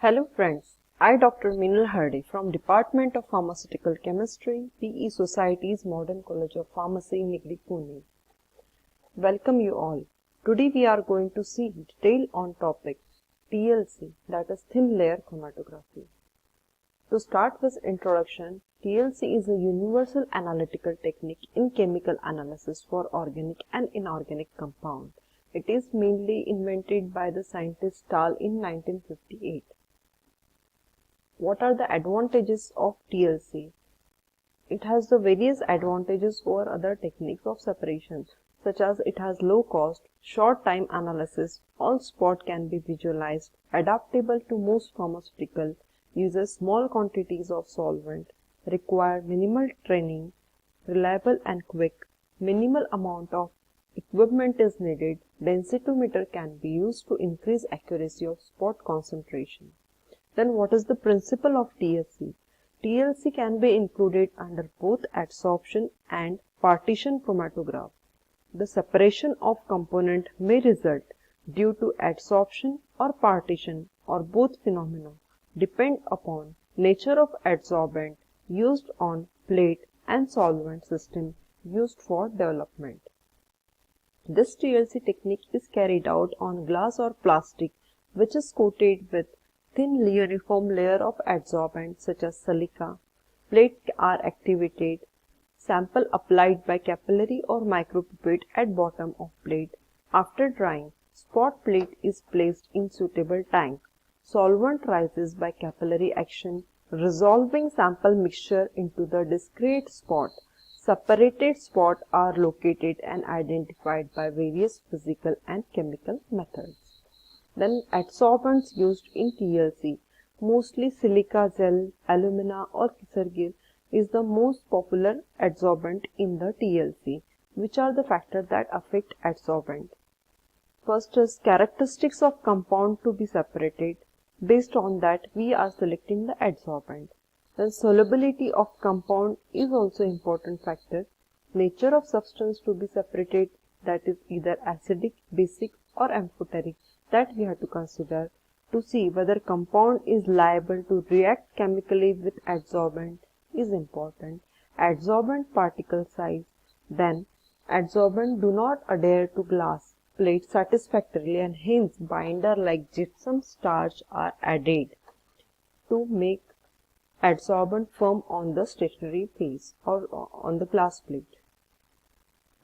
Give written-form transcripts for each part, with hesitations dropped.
Hello friends, I Dr. Minal Harde from Department of Pharmaceutical Chemistry, PE Society's Modern College of Pharmacy, Nigri, Pune. Welcome you all. Today we are going to see detail on topic TLC, that is thin layer chromatography. To start with introduction, TLC is a universal analytical technique in chemical analysis for organic and inorganic compound. It is mainly invented by the scientist Stahl in 1958. What are the advantages of TLC? It has the various advantages over other techniques of separation, such as it has low cost, short time analysis, all spot can be visualized, adaptable to most pharmaceutical, uses small quantities of solvent, require minimal training, reliable and quick, minimal amount of equipment is needed, densitometer can be used to increase accuracy of spot concentration. Then what is the principle of TLC? TLC can be included under both adsorption and partition chromatograph. The separation of component may result due to adsorption or partition or both phenomena depend upon nature of adsorbent used on plate and solvent system used for development. This TLC technique is carried out on glass or plastic which is coated with thin uniform layer of adsorbents such as silica. Plates are activated. Sample applied by capillary or micropipette at bottom of plate. After drying, spot plate is placed in suitable tank. Solvent rises by capillary action, resolving sample mixture into the discrete spot. Separated spots are located and identified by various physical and chemical methods. Then adsorbents used in TLC, mostly silica gel, alumina or kisargil is the most popular adsorbent in the TLC. Which are the factors that affect adsorbent? First is characteristics of compound to be separated. Based on that we are selecting the adsorbent. Then solubility of compound is also important factor. Nature of substance to be separated, that is either acidic, basic or amphoteric, that we have to consider to see whether compound is liable to react chemically with adsorbent is important. Adsorbent particle size, then adsorbent do not adhere to glass plate satisfactorily and hence binder like gypsum starch are added to make adsorbent firm on the stationary phase or on the glass plate.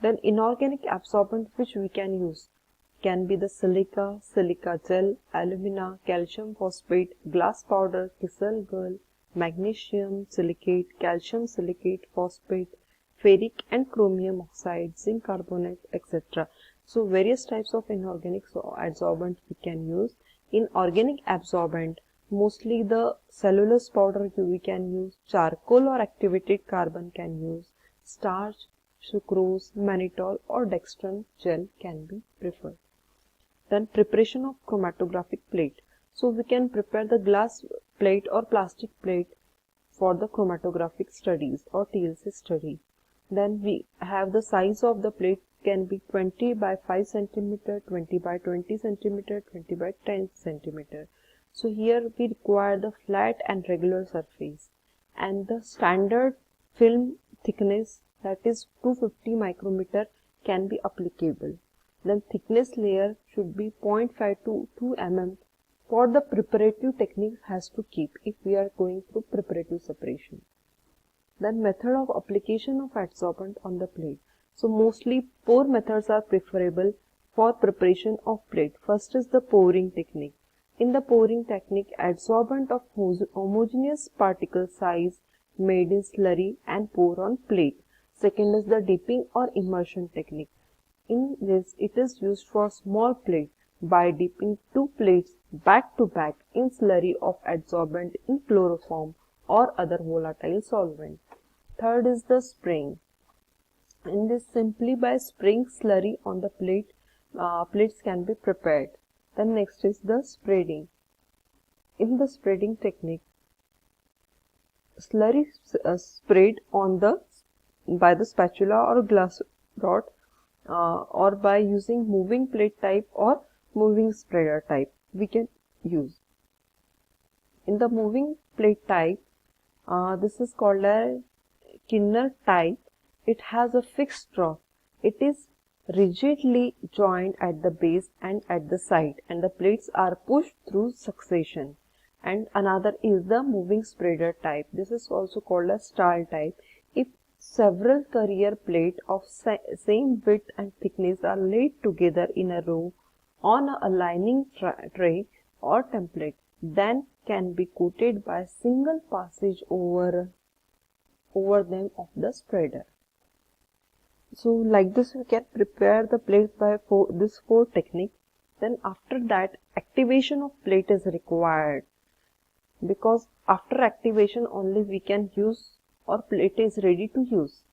Then inorganic absorbent which we can use can be the silica, silica gel, alumina, calcium phosphate, glass powder, kisargil, magnesium silicate, calcium silicate, phosphate, ferric and chromium oxide, zinc carbonate, etc. So various types of inorganic adsorbent we can use. In organic absorbent, mostly the cellulose powder we can use, charcoal or activated carbon can use, starch, sucrose, mannitol or dextran gel can be preferred. Then preparation of chromatographic plate. So we can prepare the glass plate or plastic plate for the chromatographic studies or TLC study. Then we have the size of the plate can be 20 by 5 cm, 20 by 20 cm, 20 by 10 cm. So here we require the flat and regular surface and the standard film thickness, that is 250 micrometer, can be applicable. Then thickness layer should be 0.5 to 2 mm for the preparative technique has to keep if we are going through preparative separation. Then method of application of adsorbent on the plate. So mostly pour methods are preferable for preparation of plate. First is the pouring technique. In the pouring technique, adsorbent of homogeneous particle size made in slurry and pour on plate. Second is the dipping or immersion technique. In this, it is used for small plate by dipping two plates back to back in slurry of adsorbent in chloroform or other volatile solvent. Third is the spraying. In this, simply by spraying slurry on the plate, plates can be prepared. Then next is the spreading. In the spreading technique, slurry sprayed on by the spatula or glass rod or by using moving plate type or moving spreader type we can use. In the moving plate type, this is called a Kinner type. It has a fixed trough. It is rigidly joined at the base and at the side, and the plates are pushed through succession. And another is the moving spreader type. This is also called a stall type. If several carrier plates of same width and thickness are laid together in a row on a aligning tray or template, then can be coated by a single passage over them of the spreader. So like this we can prepare the plates by this four technique. Then after that, activation of plate is required, because after activation only we can use, or plate is ready to use.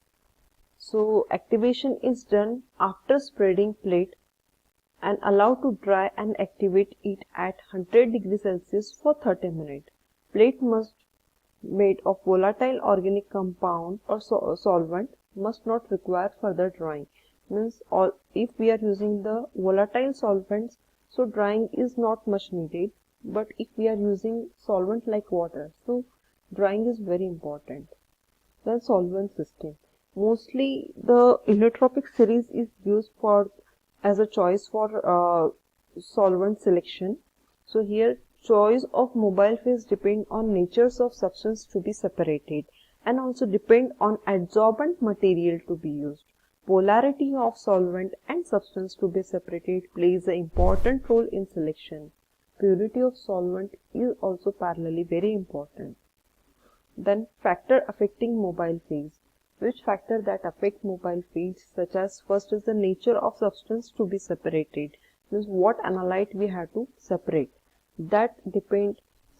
So activation is done after spreading plate and allowed to dry and activate it at 100 degrees Celsius for 30 minutes. Plate must made of volatile organic compound or solvent, must not require further drying. Means if we are using the volatile solvents, so drying is not much needed, but if we are using solvent like water, so drying is very important. Then solvent system. Mostly the inotropic series is used for as a choice for solvent selection. So here choice of mobile phase depend on natures of substance to be separated, and also depend on adsorbent material to be used. Polarity of solvent and substance to be separated plays an important role in selection. Purity of solvent is also parallelly very important. Then factor affecting mobile phase. Which factor that affect mobile phase, such as first is the nature of substance to be separated. Means what analyte we have to separate. That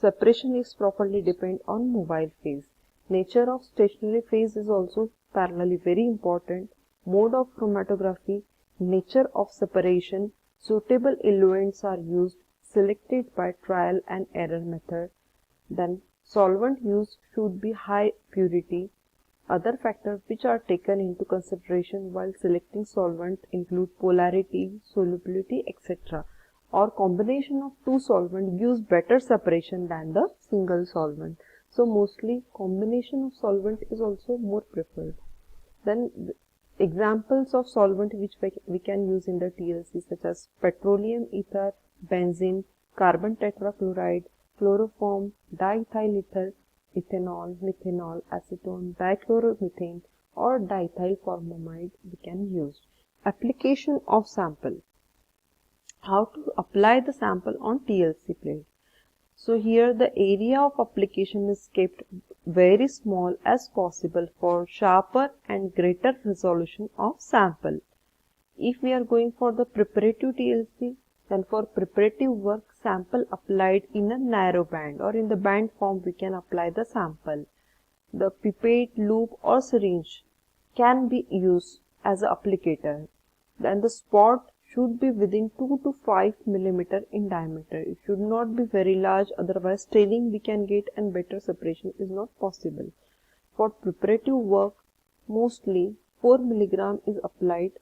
separation is properly depend on mobile phase. Nature of stationary phase is also parallelly very important. Mode of chromatography, nature of separation, suitable eluents are used, selected by trial and error method. Then solvent use should be high purity. Other factors which are taken into consideration while selecting solvent include polarity, solubility, etc. Or combination of two solvents gives better separation than the single solvent. So mostly combination of solvent is also more preferred. Then examples of solvent which we can use in the TLC, such as petroleum ether, benzene, carbon tetrachloride, chloroform, diethyl ether, ethanol, methanol, acetone, dichloromethane, or diethyl formamide we can use. Application of sample. How to apply the sample on TLC plate. So here the area of application is kept very small as possible for sharper and greater resolution of sample. If we are going for the preparative TLC, then for preparative work, sample applied in a narrow band, or in the band form we can apply the sample. The pipette, loop or syringe can be used as an applicator. Then the spot should be within 2 to 5 mm in diameter. It should not be very large, otherwise staining we can get and better separation is not possible. For preparative work, mostly 4 mg is applied.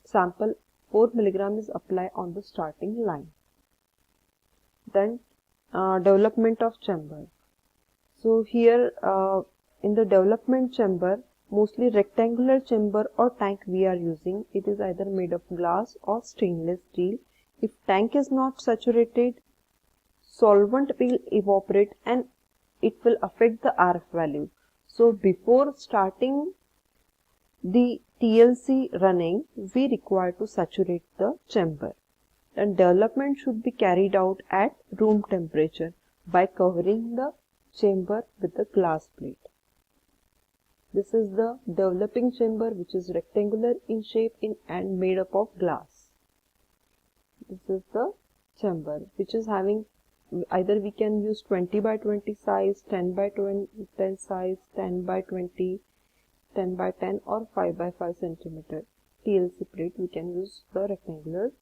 Sample 4 mg is applied on the starting line. Then development of chamber. So here in the development chamber, mostly rectangular chamber or tank we are using. It is either made of glass or stainless steel. If tank is not saturated, solvent will evaporate and it will affect the RF value. So before starting the TLC running, we require to saturate the chamber. And development should be carried out at room temperature by covering the chamber with the glass plate. This is the developing chamber, which is rectangular in shape and made up of glass. This is the chamber which is having, either we can use 20 by 20 size, 10 by 10 size, 10 by 20, 10 by 10 or 5 by 5 centimeter TLC plate. We can use the rectangular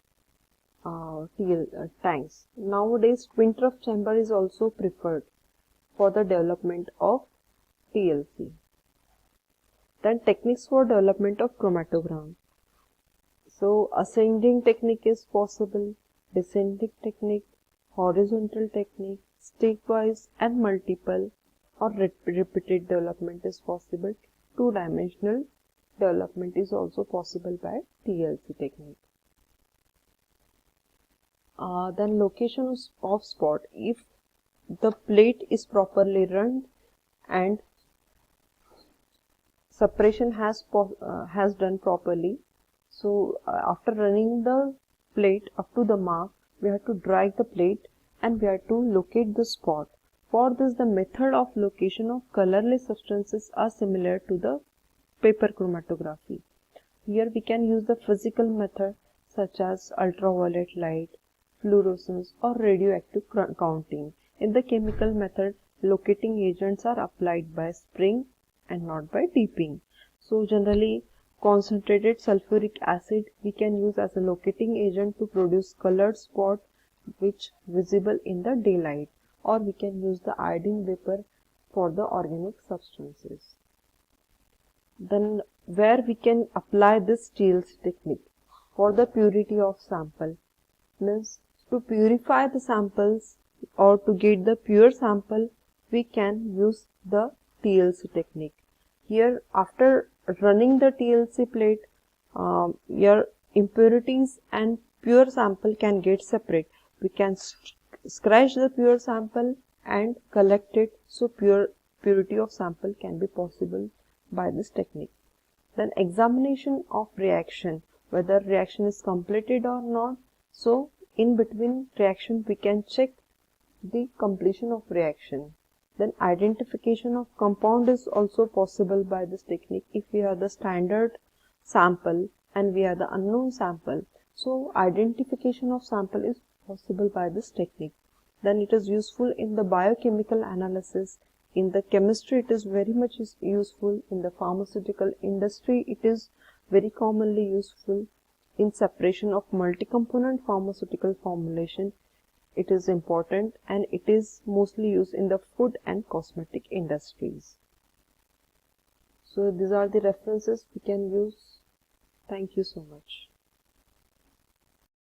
tanks. Nowadays twin trough chamber is also preferred for the development of TLC. Then techniques for development of chromatogram. So ascending technique is possible, descending technique, horizontal technique, stepwise and multiple or repeated development is possible. Two-dimensional development is also possible by TLC technique. Then location of spot. If the plate is properly run and separation has done properly, so after running the plate up to the mark, we have to drag the plate and we have to locate the spot. For this, the method of location of colorless substances are similar to the paper chromatography. Here we can use the physical method such as ultraviolet light, fluorescence or radioactive counting. In the chemical method, locating agents are applied by spraying and not by dipping. So generally, concentrated sulfuric acid we can use as a locating agent to produce colored spot which visible in the daylight, or we can use the iodine vapor for the organic substances. Then where we can apply this TLC technique? For the purity of sample, means to purify the samples or to get the pure sample, we can use the TLC technique. Here, after running the TLC plate, your impurities and pure sample can get separate. We can scratch the pure sample and collect it, so purity of sample can be possible by this technique. Then examination of reaction, whether reaction is completed or not. So in between reaction we can check the completion of reaction. Then identification of compound is also possible by this technique. If we have the standard sample and we have the unknown sample, so identification of sample is possible by this technique. Then it is useful in the biochemical analysis. In the chemistry it is very much useful. In the pharmaceutical industry it is very commonly useful. In separation of multi-component pharmaceutical formulation it is important, and it is mostly used in the food and cosmetic industries. So these are the references we can use. Thank you so much.